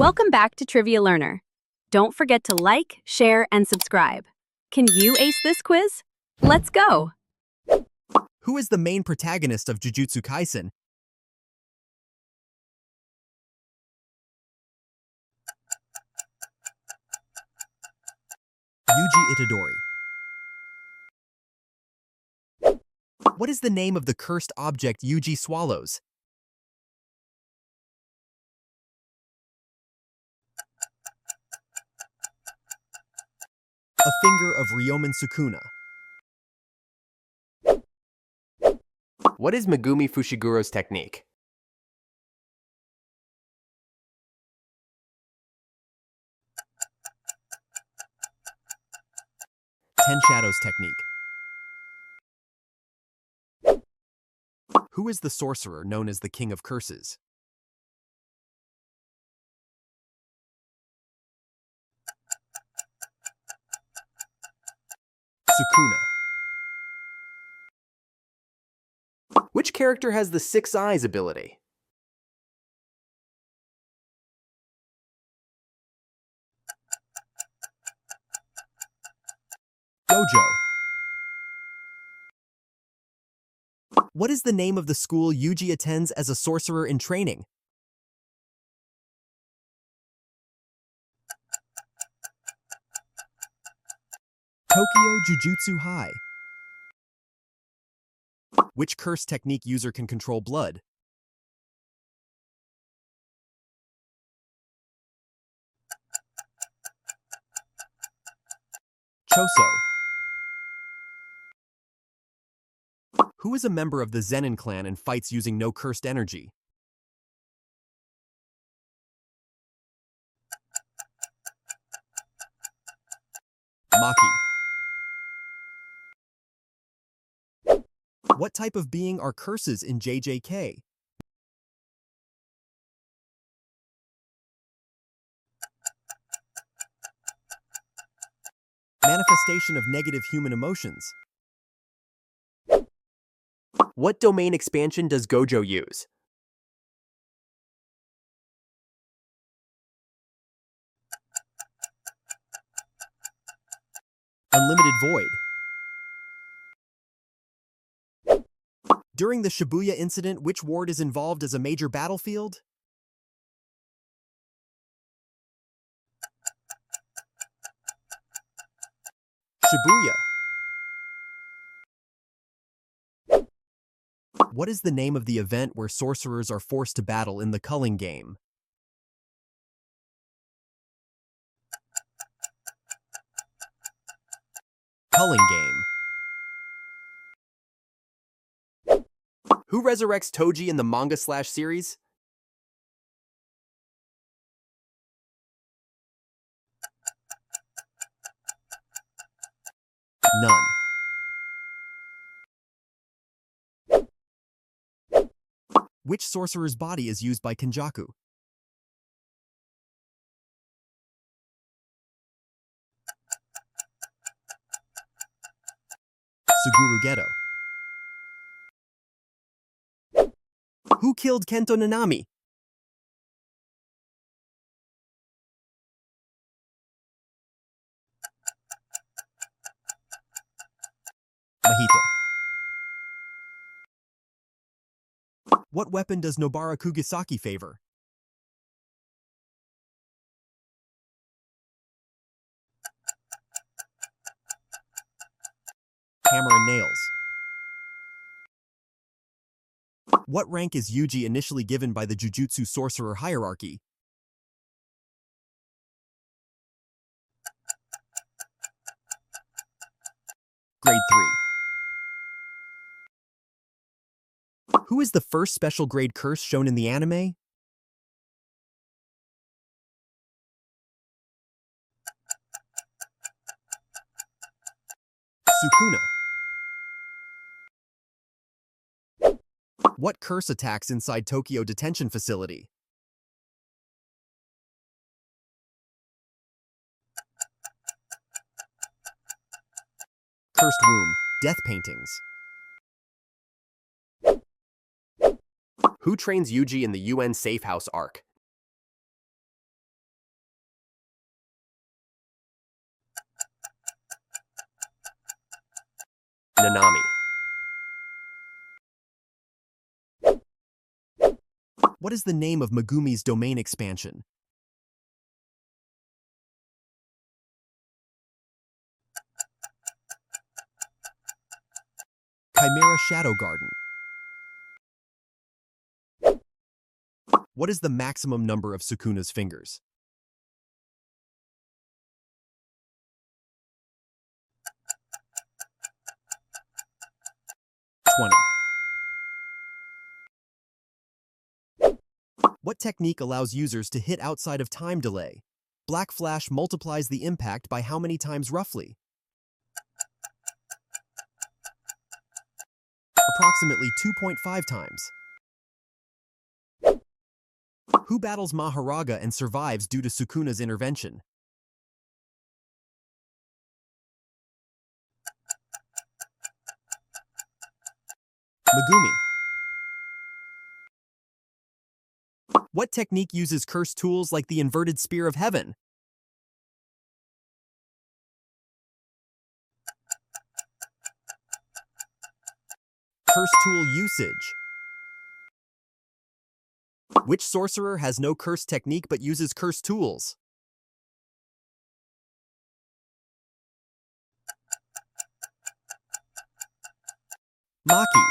Welcome back to Trivia Learner. Don't forget to like, share, and subscribe. Can you ace this quiz? Let's go! Who is the main protagonist of Jujutsu Kaisen? Yuji Itadori. What is the name of the cursed object Yuji swallows? A finger of Ryomen Sukuna. What is Megumi Fushiguro's technique? Ten Shadows technique. Who is the sorcerer known as the King of Curses? Sukuna. Which character has the Six Eyes ability? Gojo. What is the name of the school Yuji attends as a sorcerer in training? Tokyo Jujutsu High. Which curse technique user can control blood? Choso. Who is a member of the Zenin clan and fights using no cursed energy? Maki. What type of being are curses in JJK? Manifestation of negative human emotions. What domain expansion does Gojo use? Unlimited Void. During the Shibuya incident, which ward is involved as a major battlefield? Shibuya. What is the name of the event where sorcerers are forced to battle in the Culling game? Culling game. Who resurrects Toji in the manga/series? None. Which sorcerer's body is used by Kenjaku? Suguru Geto. Who killed Kento Nanami? Mahito. What weapon does Nobara Kugisaki favor? Hammer and nails. What rank is Yuji initially given by the Jujutsu sorcerer hierarchy? Grade 3. Who is the first special grade curse shown in the anime? Sukuna. What curse attacks inside Tokyo detention facility? Cursed womb. Death paintings. Who trains Yuji in the UN Safe House arc? Nanami. What is the name of Megumi's domain expansion? Chimera Shadow Garden. What is the maximum number of Sukuna's fingers? "20." What technique allows users to hit outside of time delay? Black Flash multiplies the impact by how many times roughly? Approximately 2.5 times. Who battles Maharaga and survives due to Sukuna's intervention? Megumi. What technique uses cursed tools like the inverted spear of heaven? Curse tool usage. Which sorcerer has no curse technique but uses curse tools? Maki.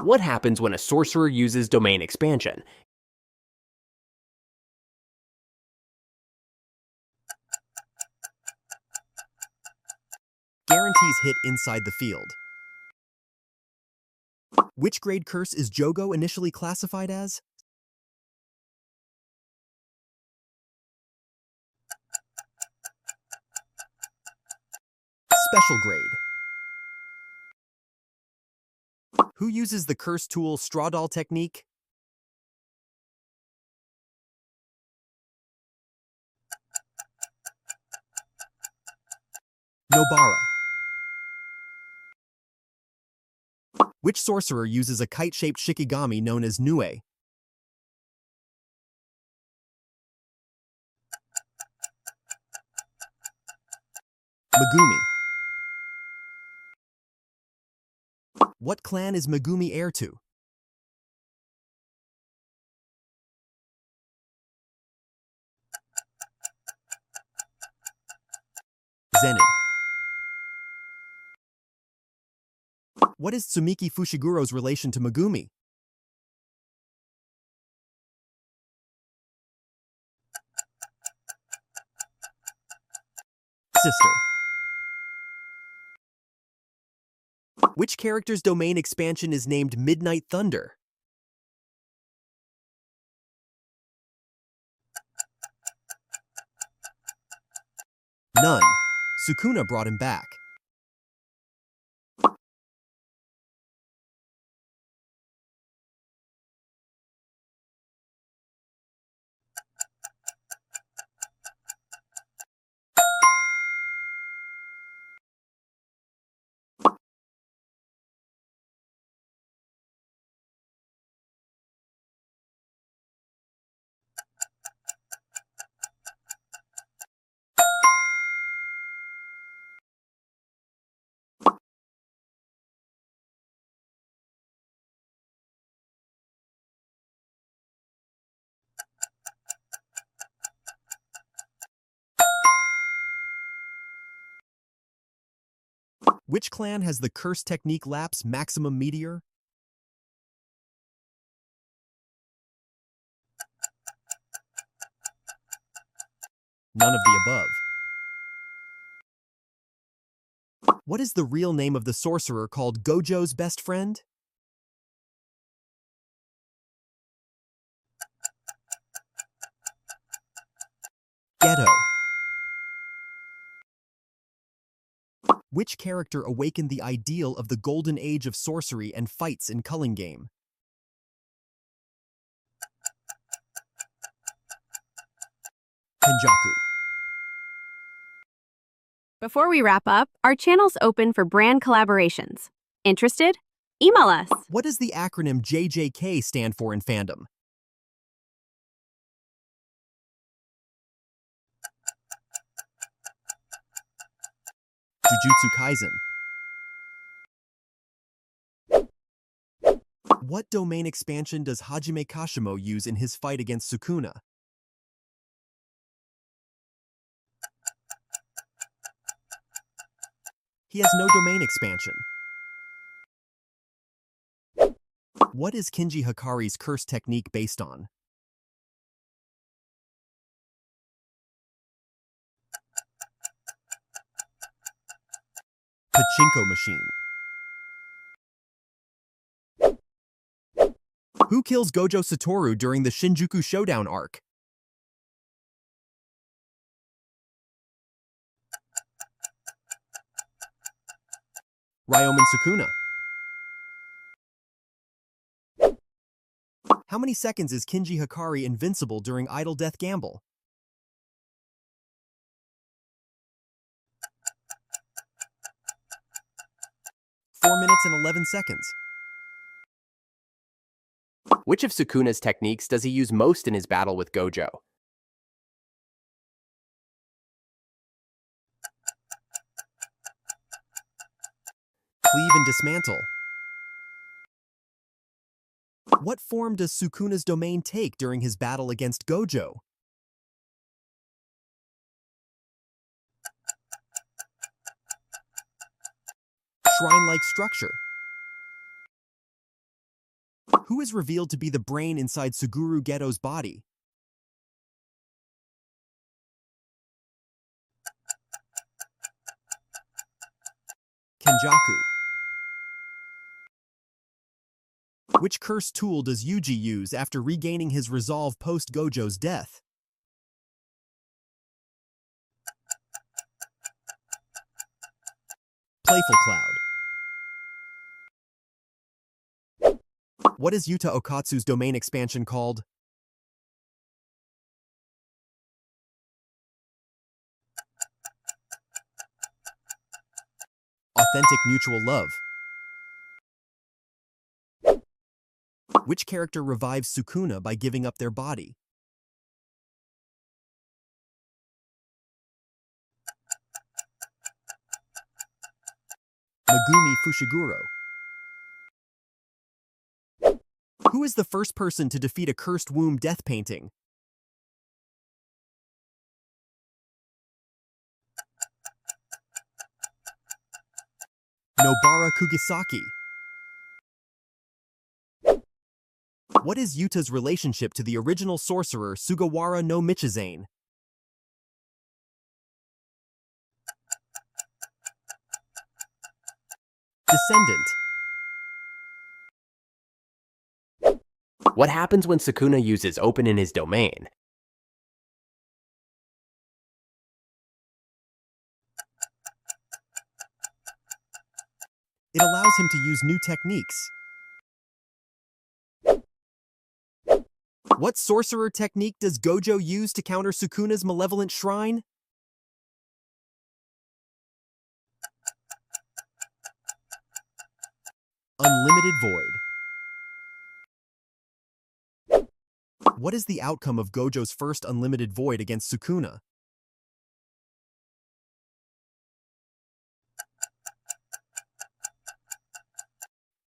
What happens when a sorcerer uses domain expansion? Guarantees hit inside the field. Which grade curse is Jogo initially classified as? Special grade. Who uses the curse tool straw doll technique? Nobara. Which sorcerer uses a kite-shaped shikigami known as Nue? Megumi. What clan is Megumi heir to? Zenin. What is Tsumiki Fushiguro's relation to Megumi? Sister. Which character's domain expansion is named Midnight Thunder? None. Sukuna brought him back. Which clan has the curse technique lapse maximum meteor? None of the above. What is the real name of the sorcerer called Gojo's best friend? Geto. Which character awakened the ideal of the golden age of sorcery and fights in Culling game? Kenjaku. Before we wrap up, our channel's open for brand collaborations. Interested? Email us. What does the acronym JJK stand for in fandom? Jujutsu Kaisen. What domain expansion does Hajime Kashimo use in his fight against Sukuna? He has no domain expansion. What is Kinji Hikari's curse technique based on? Pachinko machine. Who kills Gojo Satoru during the Shinjuku Showdown arc? Ryomen Sukuna. How many seconds is Kinji Hikari invincible during Idle Death Gamble? 4 minutes and 11 seconds. Which of Sukuna's techniques does he use most in his battle with Gojo? Cleave and dismantle. What form does Sukuna's domain take during his battle against Gojo? Shrine-like structure. Who is revealed to be the brain inside Suguru Geto's body? Kenjaku. Which curse tool does Yuji use after regaining his resolve post-Gojo's death? Playful Cloud. What is Yuta Okatsu's domain expansion called? Authentic Mutual Love. Which character revives Sukuna by giving up their body? Megumi Fushiguro. Who is the first person to defeat a cursed womb death painting? Nobara Kugisaki. What is Yuta's relationship to the original sorcerer Sugawara no Michizane? Descendant. What happens when Sukuna uses open in his domain? It allows him to use new techniques. What sorcerer technique does Gojo use to counter Sukuna's malevolent shrine? Unlimited Void. What is the outcome of Gojo's first Unlimited Void against Sukuna?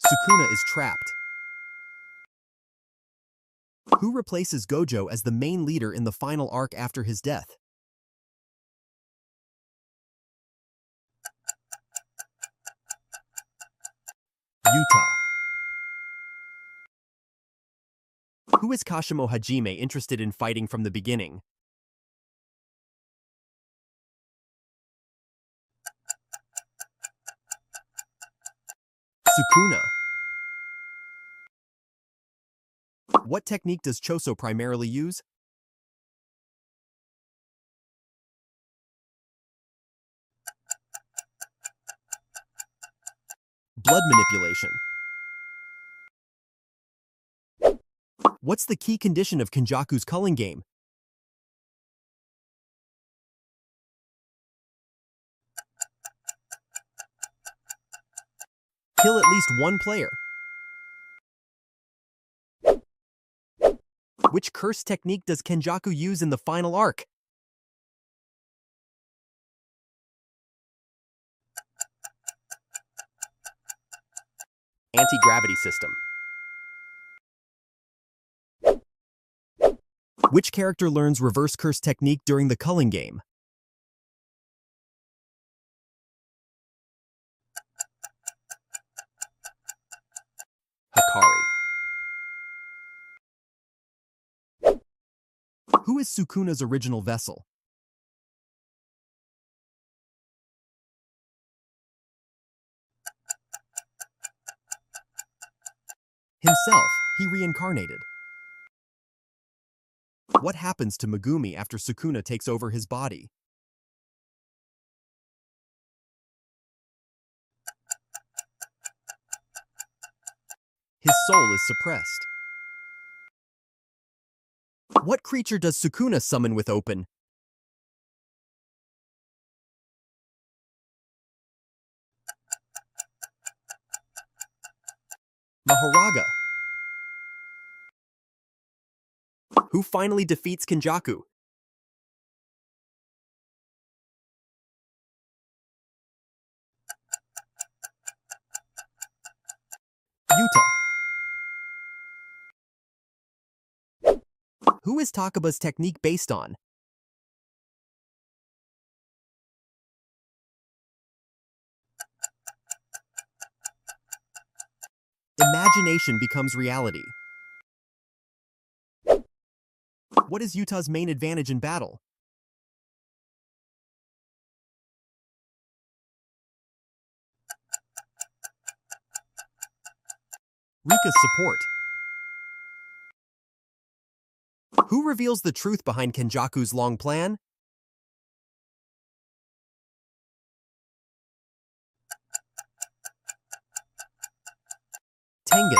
Sukuna is trapped. Who replaces Gojo as the main leader in the final arc after his death? Yuta. Who is Kashimo Hajime interested in fighting from the beginning? Sukuna. What technique does Choso primarily use? Blood manipulation. What's the key condition of Kenjaku's culling game? Kill at least one player. Which curse technique does Kenjaku use in the final arc? Anti-gravity system. Which character learns reverse curse technique during the Culling game? Hikari. Who is Sukuna's original vessel? Himself, he reincarnated. What happens to Megumi after Sukuna takes over his body? His soul is suppressed. What creature does Sukuna summon with open? Mahoraga. Who finally defeats Kenjaku? Yuta. Who is Takaba's technique based on? Imagination becomes reality. What is Yuta's main advantage in battle? Rika's support. Who reveals the truth behind Kenjaku's long plan? Tengen.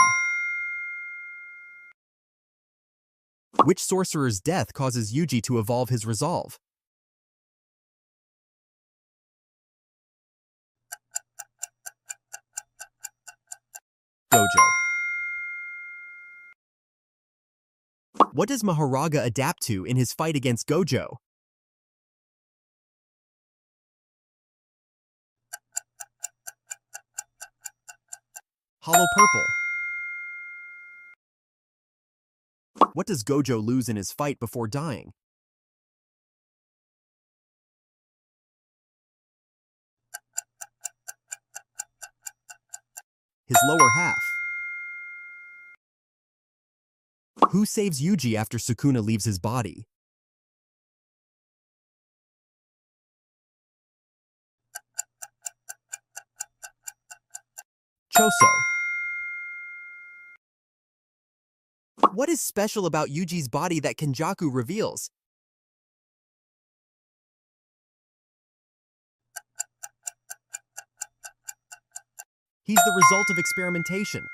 Which sorcerer's death causes Yuji to evolve his resolve? Gojo. What does Mahoraga adapt to in his fight against Gojo? Hollow Purple. What does Gojo lose in his fight before dying? His lower half. Who saves Yuji after Sukuna leaves his body? Choso. What is special about Yuji's body that Kenjaku reveals? He's the result of experimentation.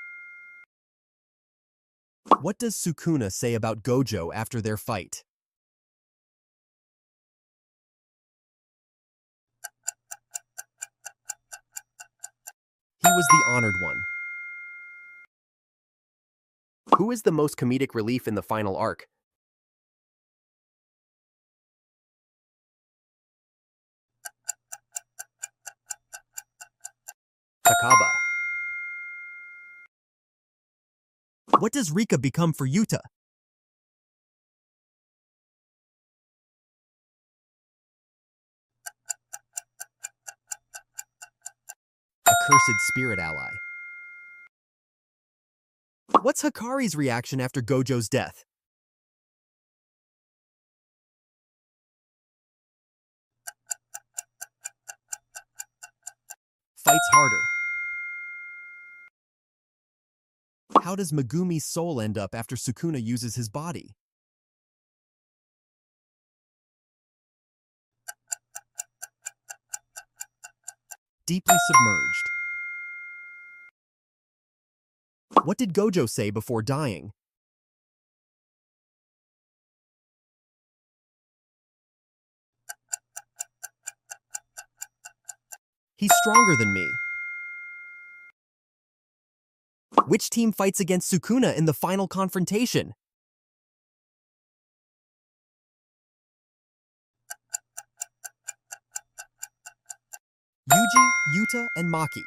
What does Sukuna say about Gojo after their fight? He was the honored one. Who is the most comedic relief in the final arc? Takaba. What does Rika become for Yuta? A cursed spirit ally. What's Hikari's reaction after Gojo's death? Fights harder. How does Megumi's soul end up after Sukuna uses his body? Deeply submerged. What did Gojo say before dying? He's stronger than me. Which team fights against Sukuna in the final confrontation? Yuji, Yuta, and Maki.